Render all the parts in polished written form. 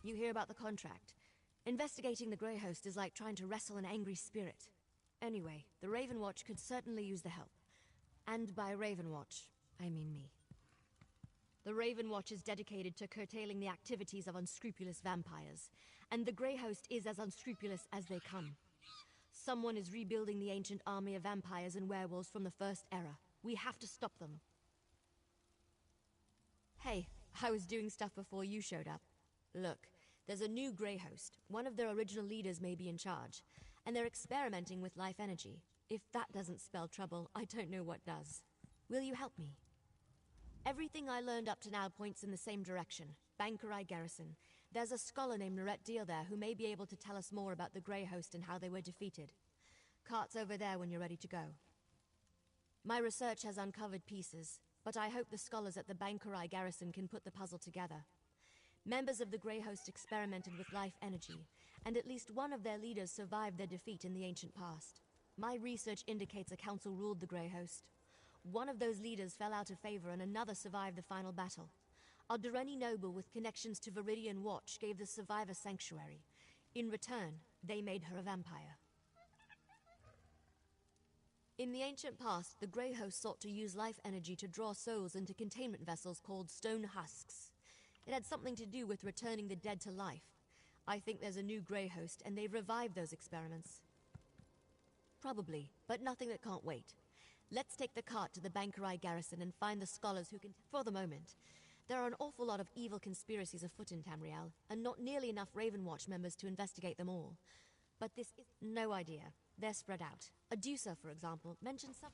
You hear about the contract. Investigating the Grey Host is like trying to wrestle an angry spirit. Anyway, the Raven Watch could certainly use the help. And by Raven Watch, I mean me. The Raven Watch is dedicated to curtailing the activities of unscrupulous vampires, and the Grey Host is as unscrupulous as they come. Someone is rebuilding the ancient army of vampires and werewolves from the First Era. We have to stop them. Hey, I was doing stuff before you showed up. Look, there's a new Grey Host. One of their original leaders may be in charge, and they're experimenting with life energy. If that doesn't spell trouble, I don't know what does. Will you help me? Everything I learned up to now points in the same direction. Bankerai Garrison. There's a scholar named Norette Deal there who may be able to tell us more about the Grey Host and how they were defeated. Cart's over there when you're ready to go. My research has uncovered pieces, but I hope the scholars at the Bankerai Garrison can put the puzzle together. Members of the Grey Host experimented with life energy, and at least one of their leaders survived their defeat in the ancient past. My research indicates a council ruled the Grey Host. One of those leaders fell out of favor and another survived the final battle. A Durrani noble with connections to Viridian Watch gave the survivor sanctuary. In return, they made her a vampire. In the ancient past, the Grey Host sought to use life energy to draw souls into containment vessels called stone husks. It had something to do with returning the dead to life. I think there's a new Grey Host, and they've revived those experiments. Probably, but nothing that can't wait. Let's take the cart to the Bankerai Garrison and find the scholars who can... For the moment, there are an awful lot of evil conspiracies afoot in Tamriel, and not nearly enough Raven Watch members to investigate them all. But this is... no idea. They're spread out. Adusa, for example, mentioned some...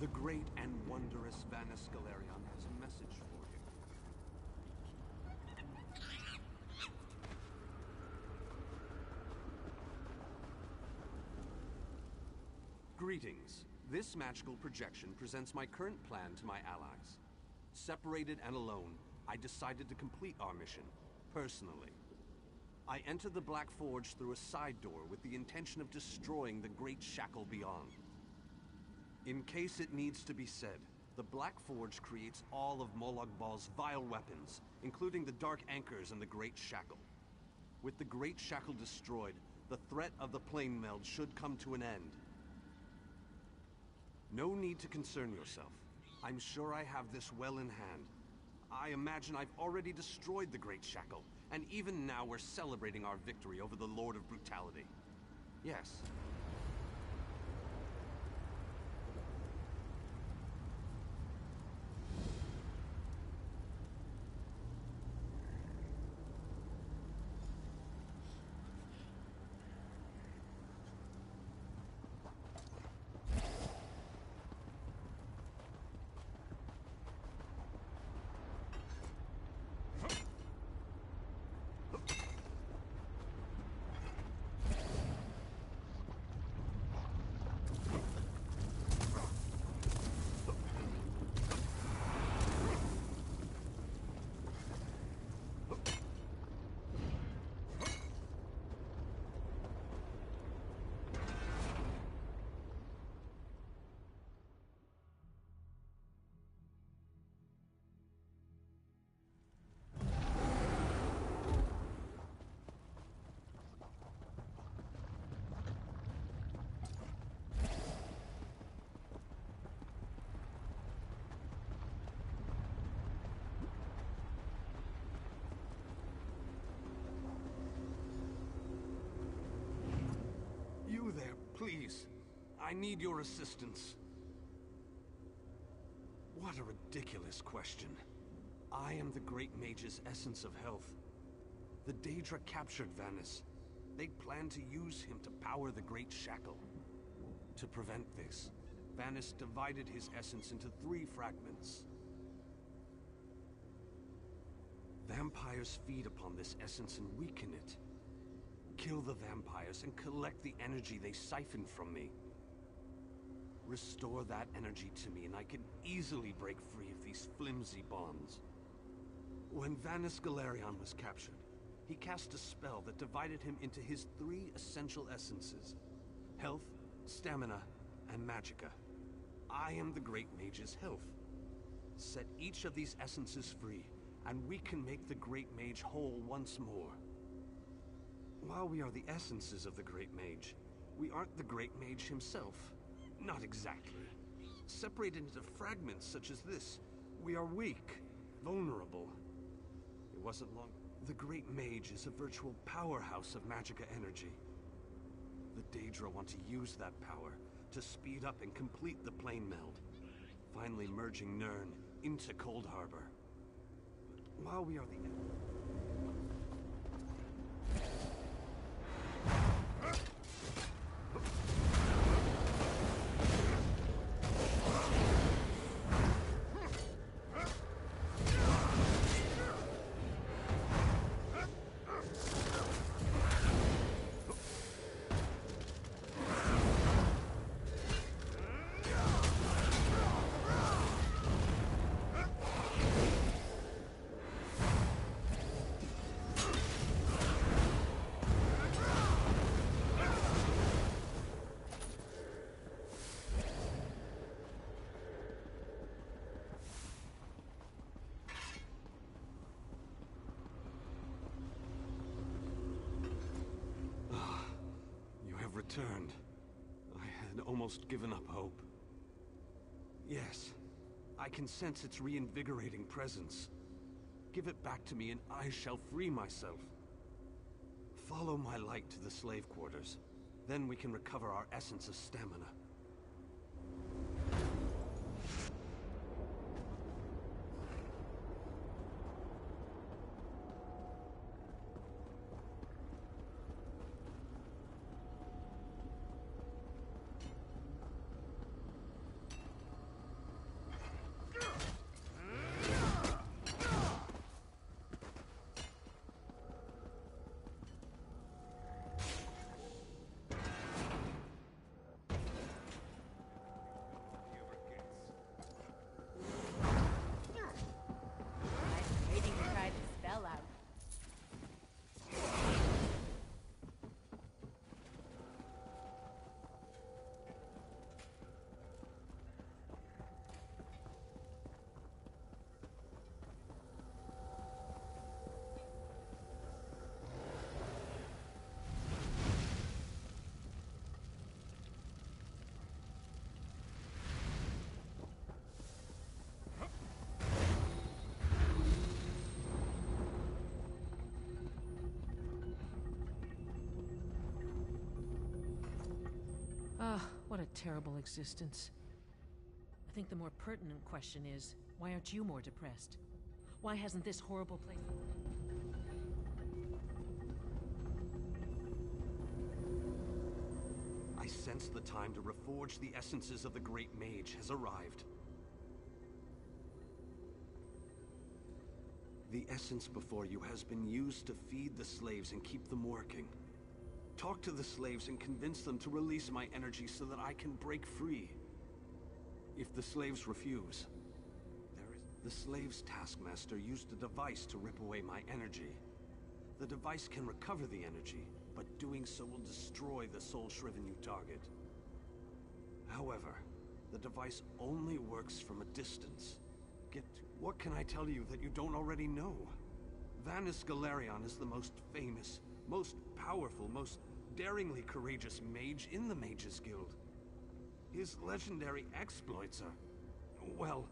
The great and wondrous Vanus Galerion has a message for you. Greetings. This magical projection presents my current plan to my allies. Separated and alone, I decided to complete our mission, personally. I entered the Black Forge through a side door with the intention of destroying the Great Shackle beyond. In case it needs to be said, the Black Forge creates all of Molag Bal's vile weapons, including the Dark Anchors and the Great Shackle. With the Great Shackle destroyed, the threat of the Plane Meld should come to an end. No need to concern yourself. I'm sure I have this well in hand. I imagine I've already destroyed the Great Shackle, and even now we're celebrating our victory over the Lord of Brutality. Yes. I need your assistance. What a ridiculous question. I am the Great Mage's essence of health. The Daedra captured Vanis. They plan to use him to power the Great Shackle. To prevent this, Vanis divided his essence into 3 fragments. Vampires feed upon this essence and weaken it. Kill the vampires and collect the energy they siphoned from me. Restore that energy to me and I can easily break free of these flimsy bonds. When Vanis Galerion was captured, he cast a spell that divided him into his 3 essential essences: health, stamina, and magicka. I am the Great Mage's health. Set each of these essences free, and we can make the Great Mage whole once more. While we are the essences of the Great Mage, we aren't the Great Mage himself. Not exactly. Separated into fragments such as this, we are weak, vulnerable. It wasn't long. The Great Mage is a virtual powerhouse of magicka energy. The Daedra want to use that power to speed up and complete the plane meld, finally merging Nirn into Cold Harbor. But while we are the... returned. I had almost given up hope. Yes, I can sense its reinvigorating presence. Give it back to me and I shall free myself. Follow my light to the slave quarters. Then we can recover our essence of stamina. Ah, what a terrible existence. I think the more pertinent question is, why aren't you more depressed? Why hasn't this horrible place... I sense the time to reforge the essences of the Great Mage has arrived. The essence before you has been used to feed the slaves and keep them working. Talk to the slaves and convince them to release my energy so that I can break free. If the slaves refuse, the slave's taskmaster used a device to rip away my energy. The device can recover the energy, but doing so will destroy the soul-shriven you target. However, the device only works from a distance. What can I tell you that you don't already know? Vanis Galerion is the most famous, most powerful, most daringly courageous mage in the Mages Guild. His legendary exploits are, well,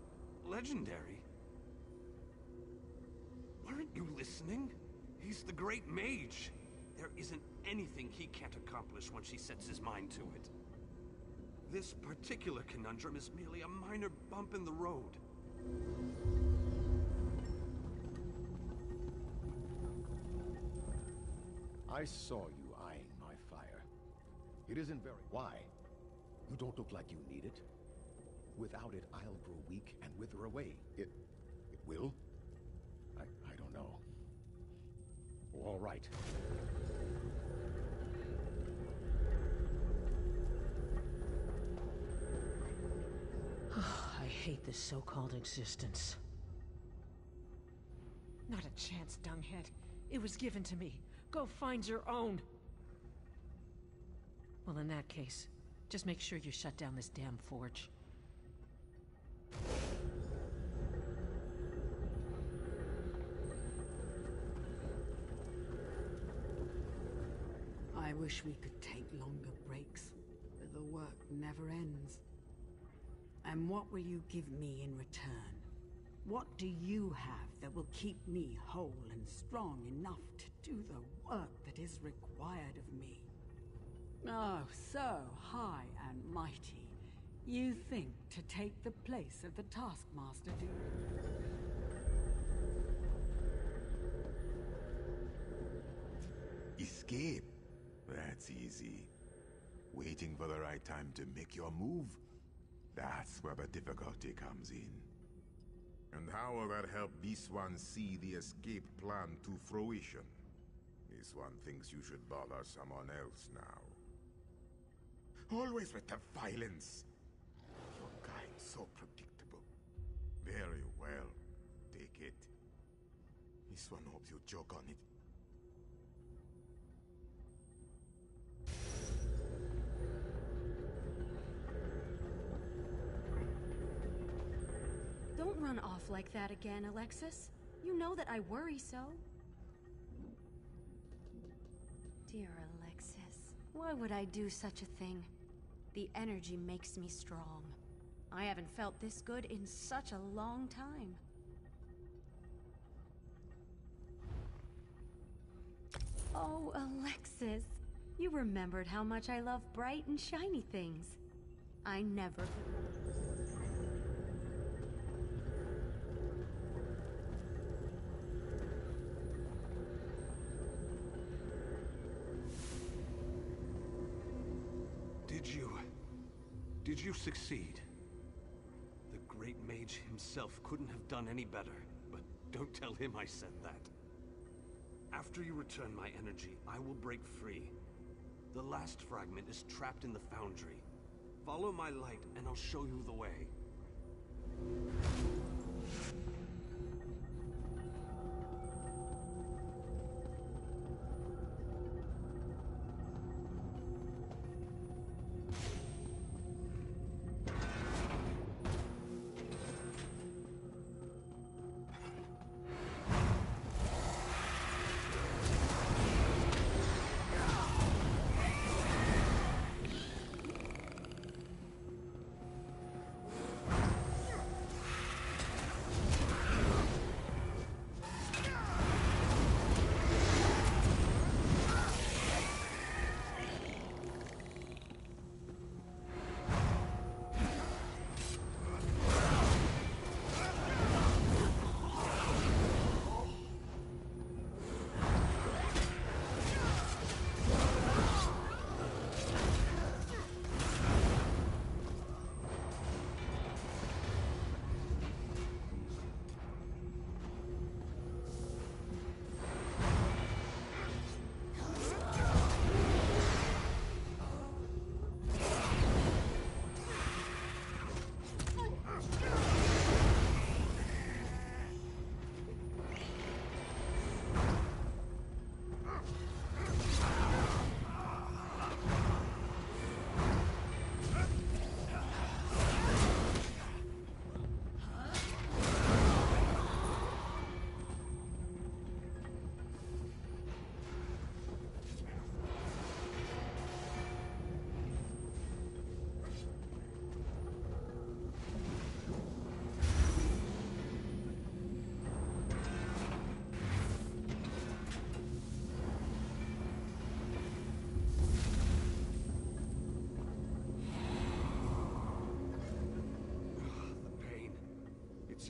legendary. Weren't you listening? He's the Great Mage. There isn't anything he can't accomplish once he sets his mind to it. This particular conundrum is merely a minor bump in the road. I saw you eyeing my fire. It isn't very... Why? You don't look like you need it. Without it, I'll grow weak and wither away. It will? I don't know. All right. I hate this so-called existence. Not a chance, dunghead. It was given to me. Go find your own. Well, in that case, just make sure you shut down this damn forge. I wish we could take longer breaks, but the work never ends. And what will you give me in return? What do you have that will keep me whole and strong enough to do the work that is required of me? Oh, so high and mighty. You think to take the place of the Taskmaster, do you? Escape? That's easy. Waiting for the right time to make your move? That's where the difficulty comes in. And how will that help this one see the escape plan to fruition? This one thinks you should bother someone else now. Always with the violence. Your kind so predictable. Very well. Take it. This one hopes you joke on it. Don't run off like that again, Alexis. You know that I worry so. Dear Alexis, why would I do such a thing? The energy makes me strong. I haven't felt this good in such a long time. Oh, Alexis. You remembered how much I love bright and shiny things. I never... Did you succeed? The great mage himself couldn't have done any better, but don't tell him I said that. After you return my energy, I will break free. The last fragment is trapped in the foundry. Follow my light and I'll show you the way.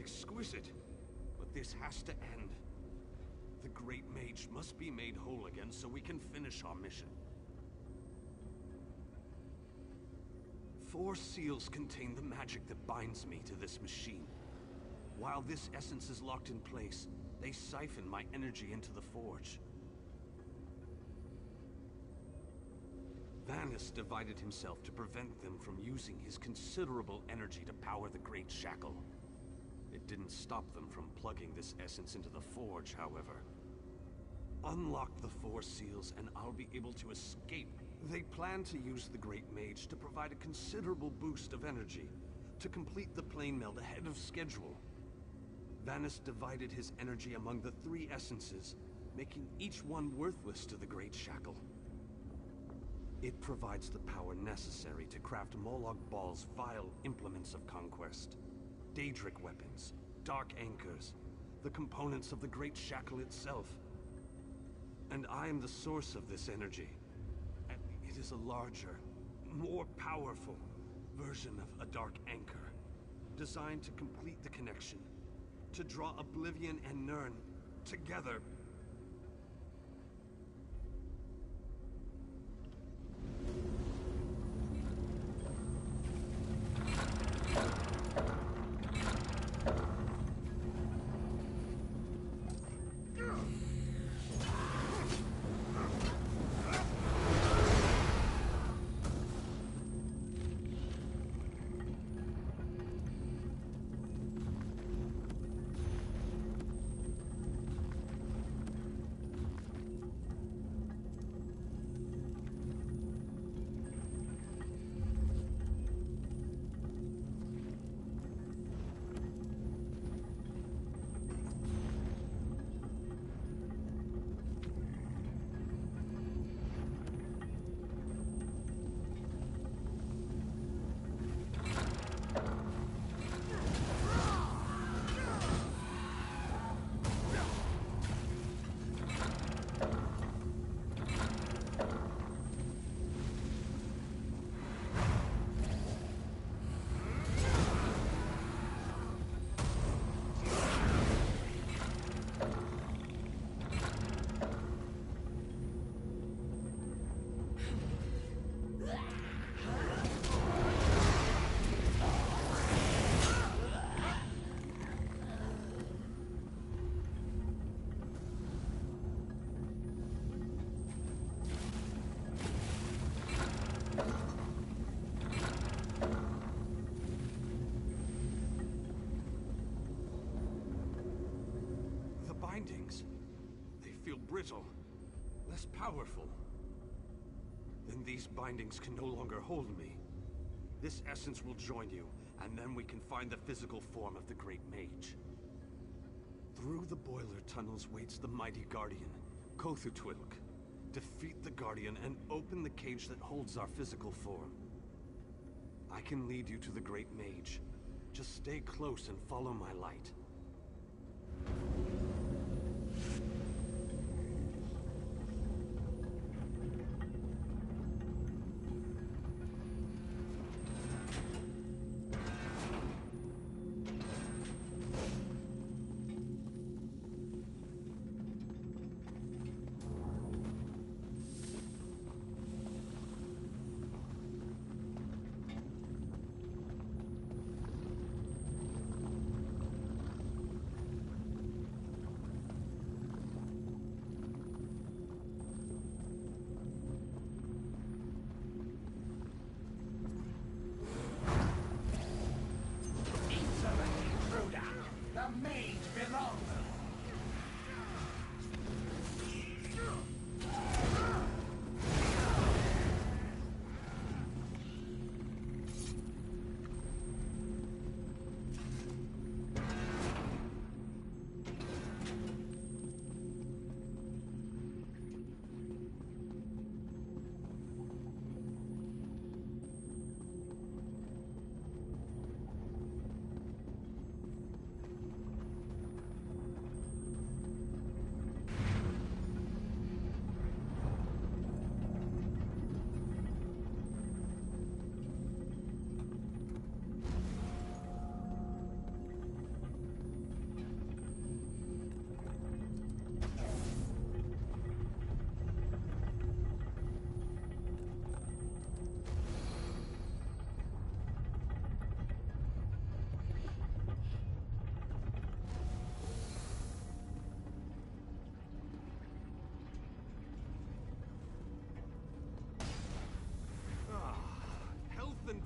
exquisite, but this has to end. The Great Mage must be made whole again so we can finish our mission. 4 seals contain the magic that binds me to this machine. While this essence is locked in place, they siphon my energy into the forge. Vanus divided himself to prevent them from using his considerable energy to power the Great Shackle. It didn't stop them from plugging this essence into the forge, however. Unlock the 4 seals and I'll be able to escape. They plan to use the Great Mage to provide a considerable boost of energy to complete the plane meld ahead of schedule. Vanus divided his energy among the 3 essences, making each one worthless to the Great Shackle. It provides the power necessary to craft Moloch Baal's vile implements of conquest. Daedric weapons, dark anchors, the components of the Great Shackle itself. And I am the source of this energy. And it is a larger, more powerful version of a dark anchor, designed to complete the connection, to draw Oblivion and Nirn together. They feel brittle, less powerful. Then these bindings can no longer hold me. This essence will join you, and then we can find the physical form of the Great Mage. Through the boiler tunnels waits the mighty Guardian, Kothutwilk. Defeat the Guardian and open the cage that holds our physical form. I can lead you to the Great Mage. Just stay close and follow my light.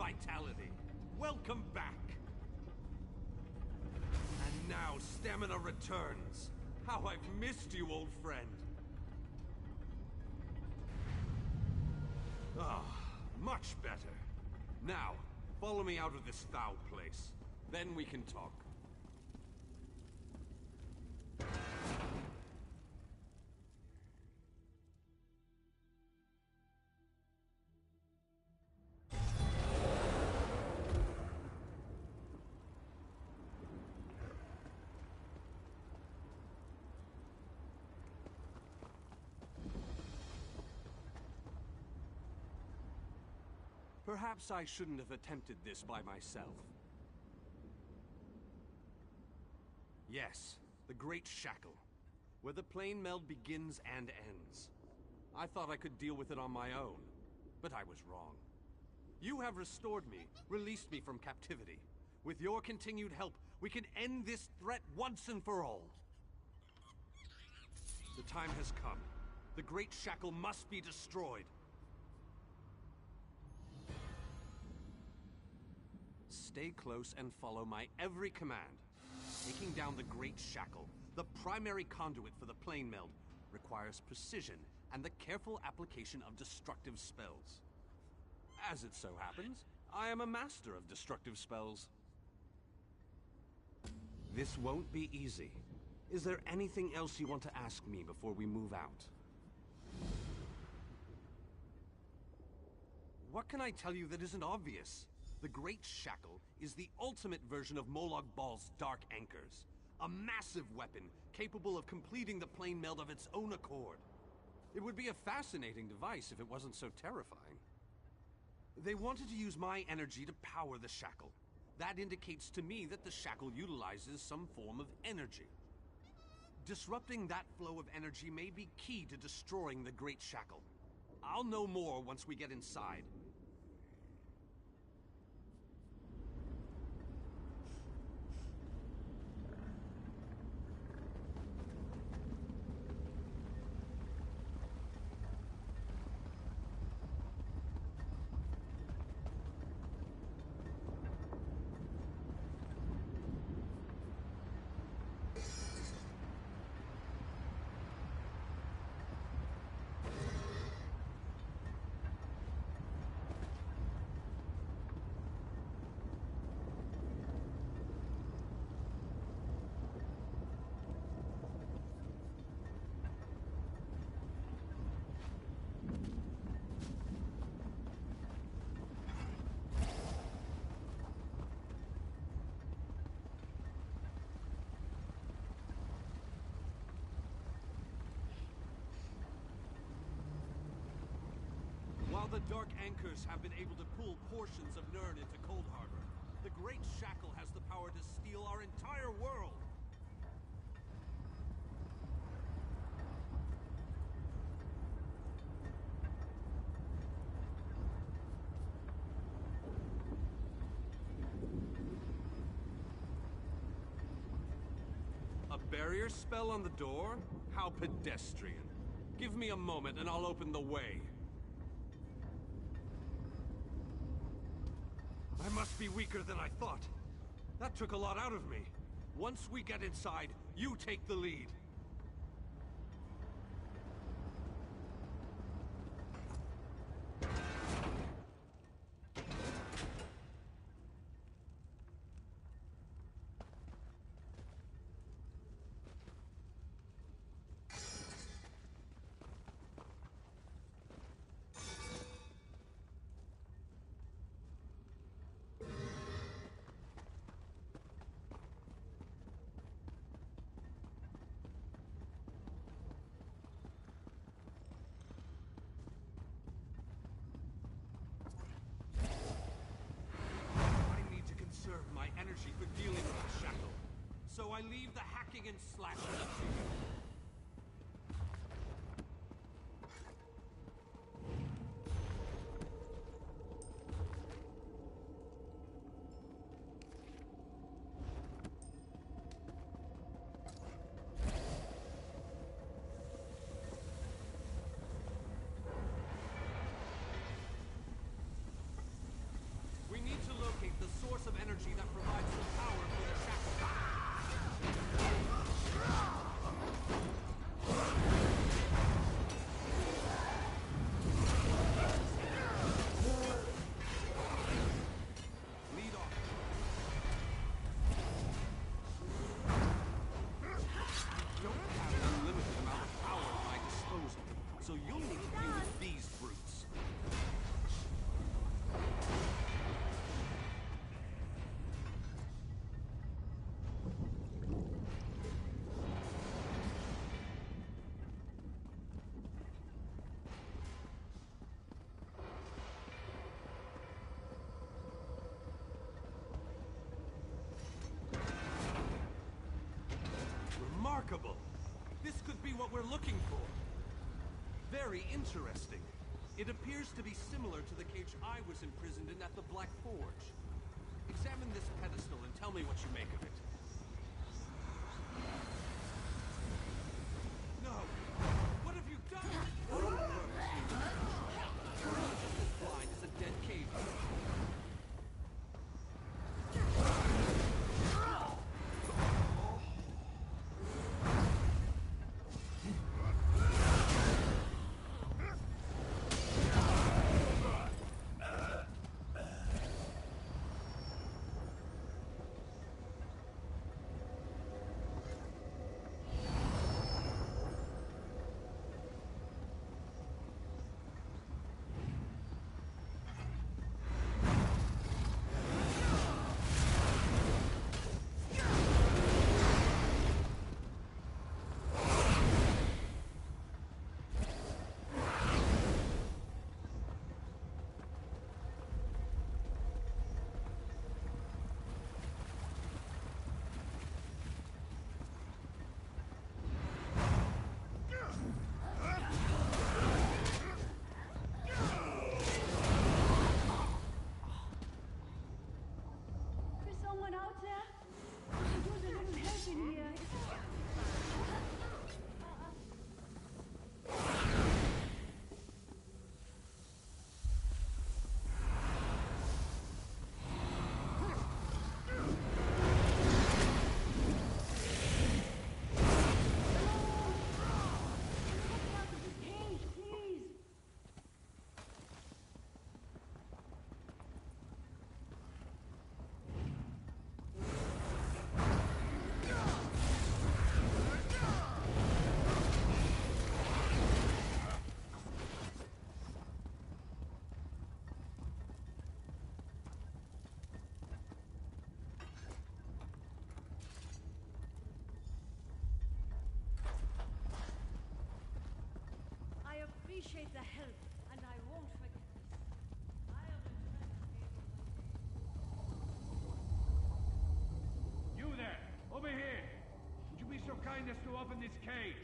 vitality. Welcome back. And now stamina returns. How I've missed you, old friend. Ah, much better. Now, follow me out of this foul place. Then we can talk. Perhaps I shouldn't have attempted this by myself. Yes, the Great Shackle, where the plane meld begins and ends. I thought I could deal with it on my own, but I was wrong. You have restored me, released me from captivity. With your continued help, we can end this threat once and for all. The time has come. The Great Shackle must be destroyed. Stay close and follow my every command. Taking down the Great Shackle, the primary conduit for the plane meld, requires precision and the careful application of destructive spells. As it so happens, I am a master of destructive spells. This won't be easy. Is there anything else you want to ask me before we move out? What can I tell you that isn't obvious? The Great Shackle is the ultimate version of Molag Bal's Dark Anchors. A massive weapon capable of completing the plane meld of its own accord. It would be a fascinating device if it wasn't so terrifying. They wanted to use my energy to power the Shackle. That indicates to me that the Shackle utilizes some form of energy. Disrupting that flow of energy may be key to destroying the Great Shackle. I'll know more once we get inside. While the Dark Anchors have been able to pull portions of Nirn into Cold Harbor, the Great Shackle has the power to steal our entire world! A barrier spell on the door? How pedestrian. Give me a moment and I'll open the way. I must be weaker than I thought. That took a lot out of me. Once we get inside, you take the lead. My energy for dealing with the Shackle. So I leave the hacking and slashing to you. We energy that provides the power for the shackle. Lead off. I don't have an unlimited amount of power at my disposal, so you'll need to deal with these brutes. Remarkable! This could be what we're looking for. Very interesting. It appears to be similar to the cage I was imprisoned in at the Black Forge. Examine this pedestal and tell me what you make of it. No! What have you done? As blind as a dead cave. Appreciate the help, and I won't forget this. I'll return. You there! Over here! Would you be so kind as to open this cage?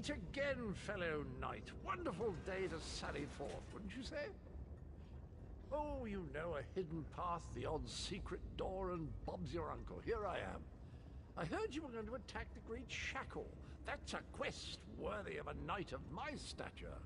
meet again, fellow knight. Wonderful day to sally forth, wouldn't you say? Oh, you know, a hidden path, the odd secret door, and Bob's your uncle. Here I am. I heard you were going to attack the Great Shackle. That's a quest worthy of a knight of my stature.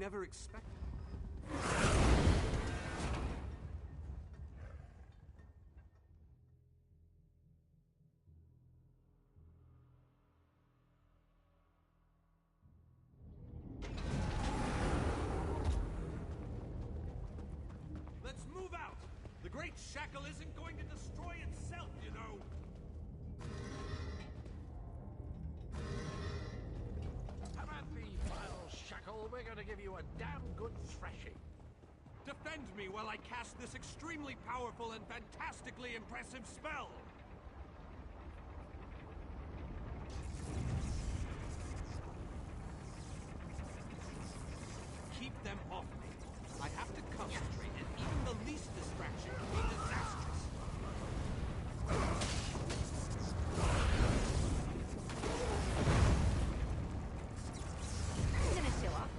never expected. Let's move out! The Great Shackle isn't going to destroy itself, you know! Come at me, vile shackle. We're going to give you a damn good thrashing. Defend me while I cast this extremely powerful and fantastically impressive spell! Keep them off me. I have to concentrate, and even the least distraction can be disastrous. I'm gonna show up.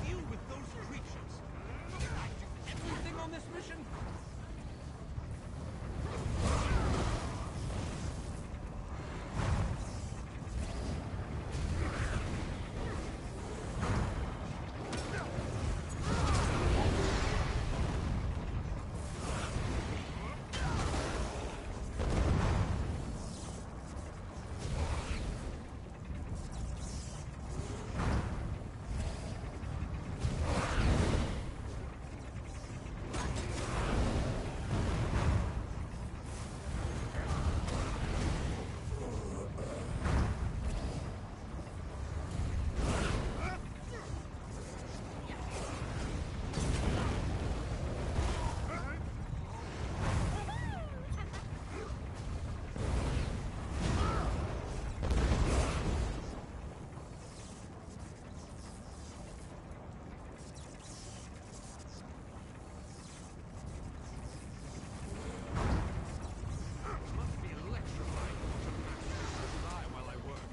Deal with those creatures. Can I do everything on this mission? Must be electrifying to master this eye while I work.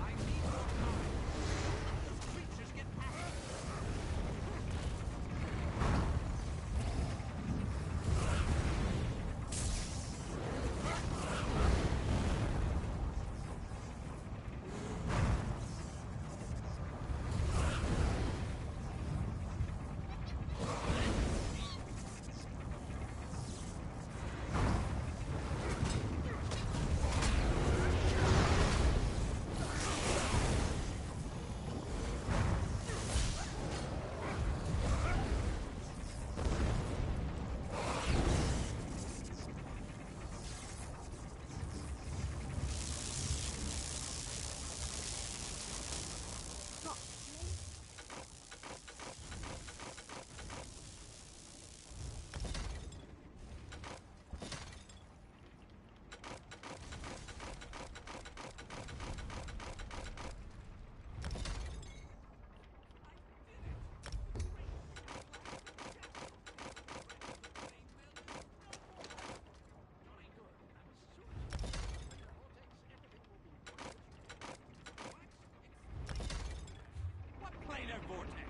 I need more time. Those creatures get active. What planar vortex?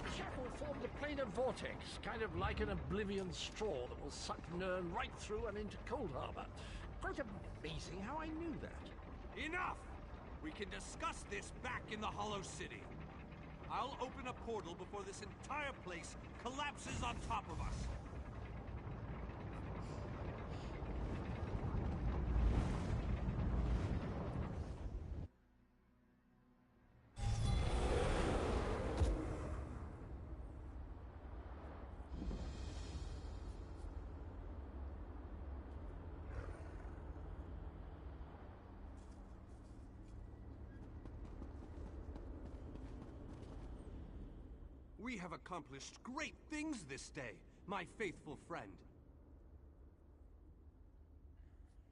The shackle formed a planar vortex, kind of like an oblivion straw that will suck Nern right through and into Cold Harbor. Quite amazing how I knew that. Enough! We can discuss this back in the Hollow City. I'll open a portal before this entire place collapses on top of us. We have accomplished great things this day, my faithful friend.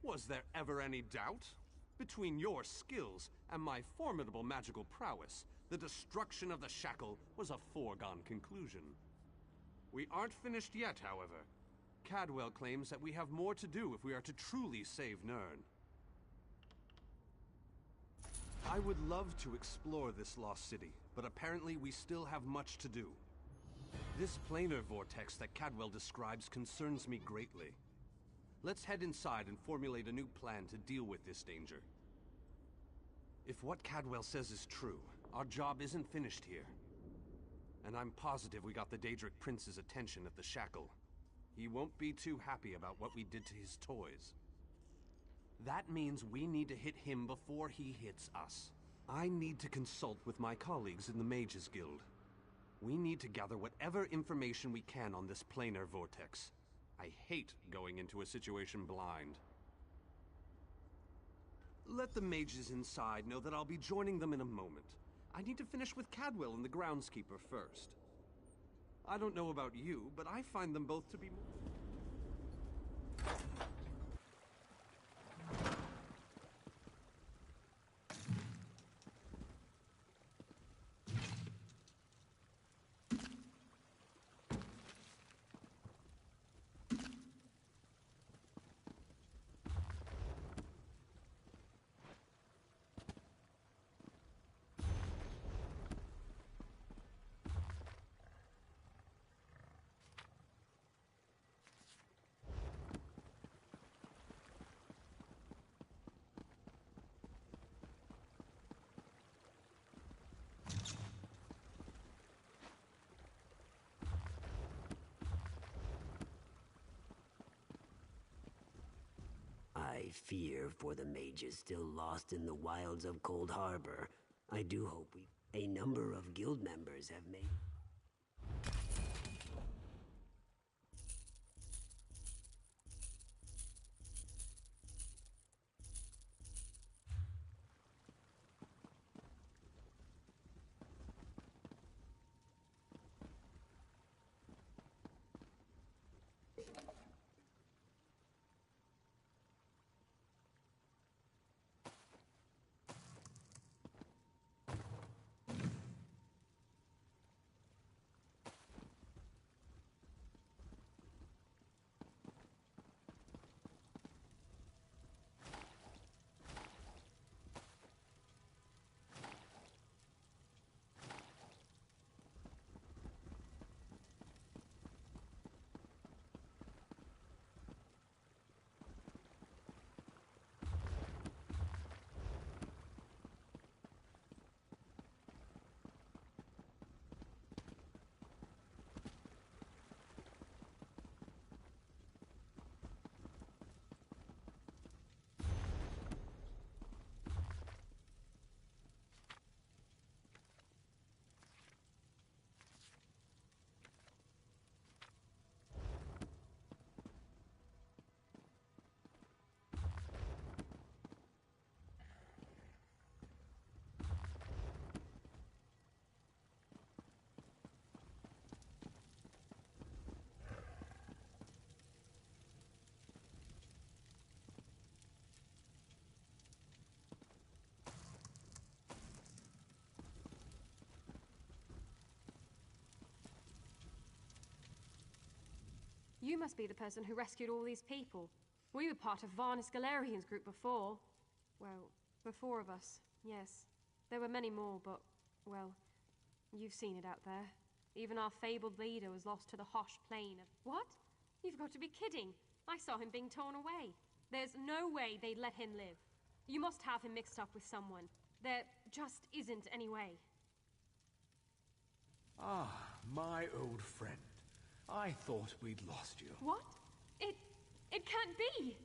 Was there ever any doubt? Between your skills and my formidable magical prowess, the destruction of the Shackle was a foregone conclusion. We aren't finished yet, however. Cadwell claims that we have more to do if we are to truly save Nirn. I would love to explore this lost city, but apparently we still have much to do. This planar vortex that Cadwell describes concerns me greatly. Let's head inside and formulate a new plan to deal with this danger. If what Cadwell says is true, our job isn't finished here. And I'm positive we got the Daedric Prince's attention at the Shackle. He won't be too happy about what we did to his toys. That means we need to hit him before he hits us. I need to consult with my colleagues in the Mages Guild. We need to gather whatever information we can on this planar vortex. I hate going into a situation blind. Let the mages inside know that I'll be joining them in a moment. I need to finish with Cadwell and the groundskeeper first. I don't know about you, but I find them both to be more... I fear for the mages still lost in the wilds of Cold Harbor. I do hope a number of guild members have made... You must be the person who rescued all these people. We were part of Varnus Galerian's group before. Well, the four of us, yes. There were many more, but, well, you've seen it out there. Even our fabled leader was lost to the Hosh plain of... What? You've got to be kidding. I saw him being torn away. There's no way they'd let him live. You must have him mixed up with someone. There just isn't any way. Ah, my old friend. I thought we'd lost you. What? It can't be!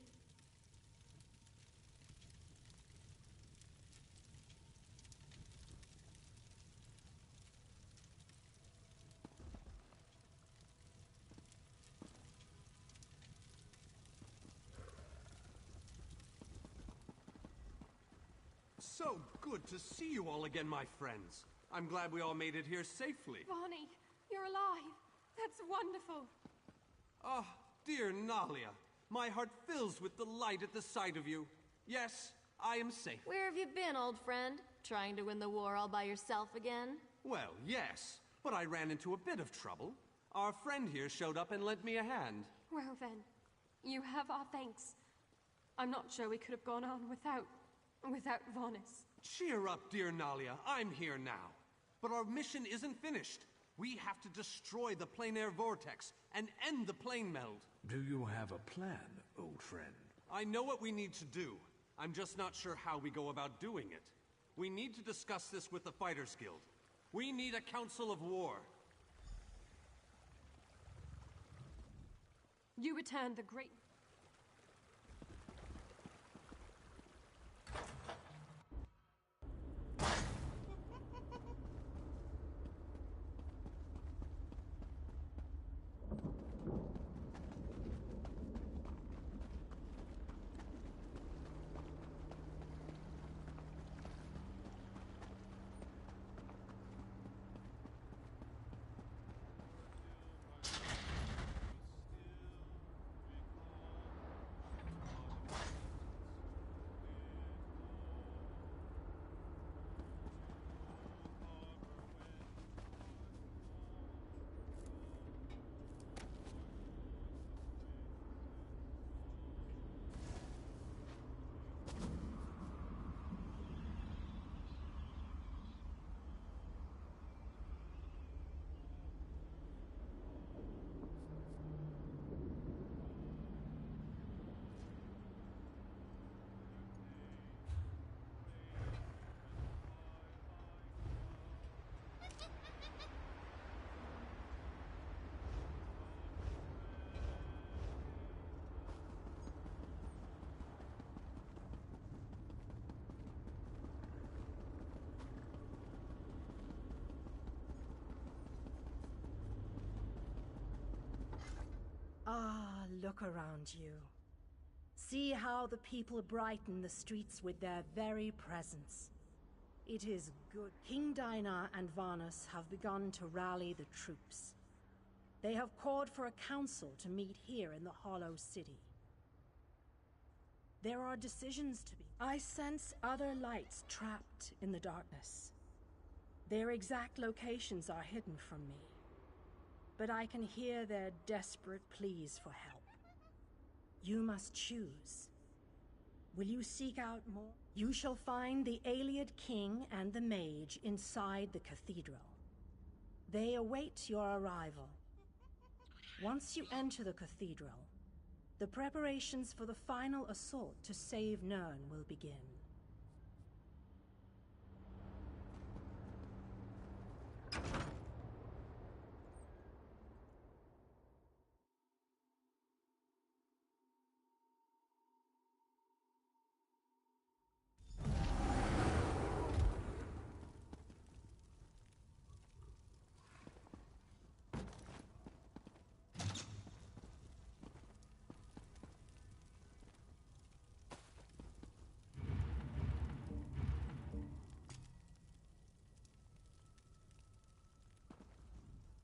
So good to see you all again, my friends. I'm glad we all made it here safely. Barney, you're alive. That's wonderful. Ah, dear Nalia, my heart fills with delight at the sight of you. Yes, I am safe. Where have you been, old friend? Trying to win the war all by yourself again? Well, yes, but I ran into a bit of trouble. Our friend here showed up and lent me a hand. Well then, you have our thanks. I'm not sure we could have gone on without Varnis. Cheer up, dear Nalia. I'm here now. But our mission isn't finished. We have to destroy the plane air vortex and end the plane meld. Do you have a plan, old friend? I know what we need to do. I'm just not sure how we go about doing it. We need to discuss this with the Fighters Guild. We need a council of war. You returned the great... Ah, look around you. See how the people brighten the streets with their very presence. It is good. King Dinah and Varnus have begun to rally the troops. They have called for a council to meet here in the Hollow City. There are decisions to be. I sense other lights trapped in the darkness. Their exact locations are hidden from me, but I can hear their desperate pleas for help. You must choose. Will you seek out more? You shall find the Ayleid King and the Mage inside the cathedral. They await your arrival. Once you enter the cathedral, the preparations for the final assault to save Nirn will begin.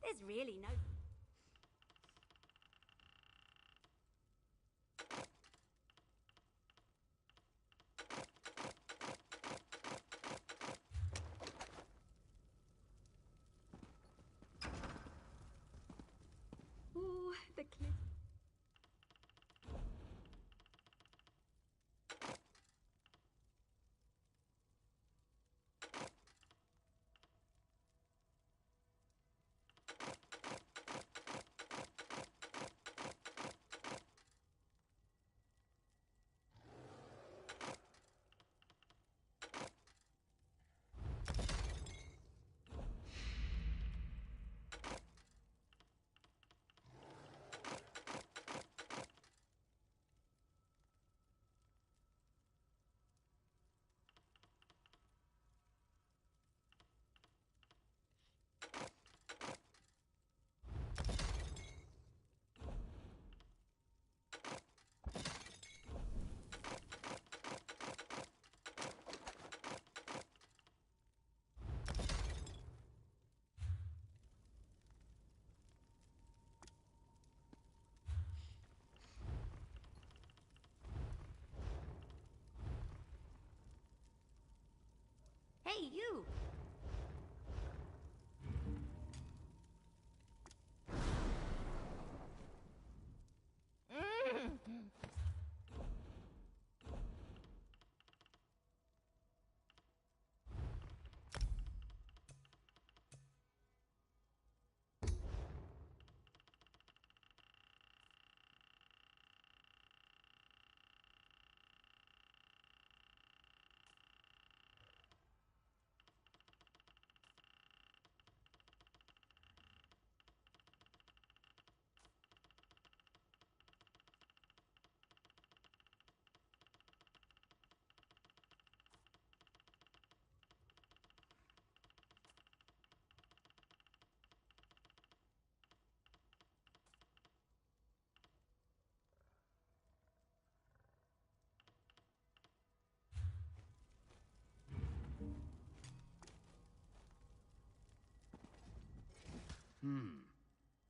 There's really no... Ooh, the cliff. you!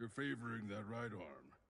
You're favoring that right arm.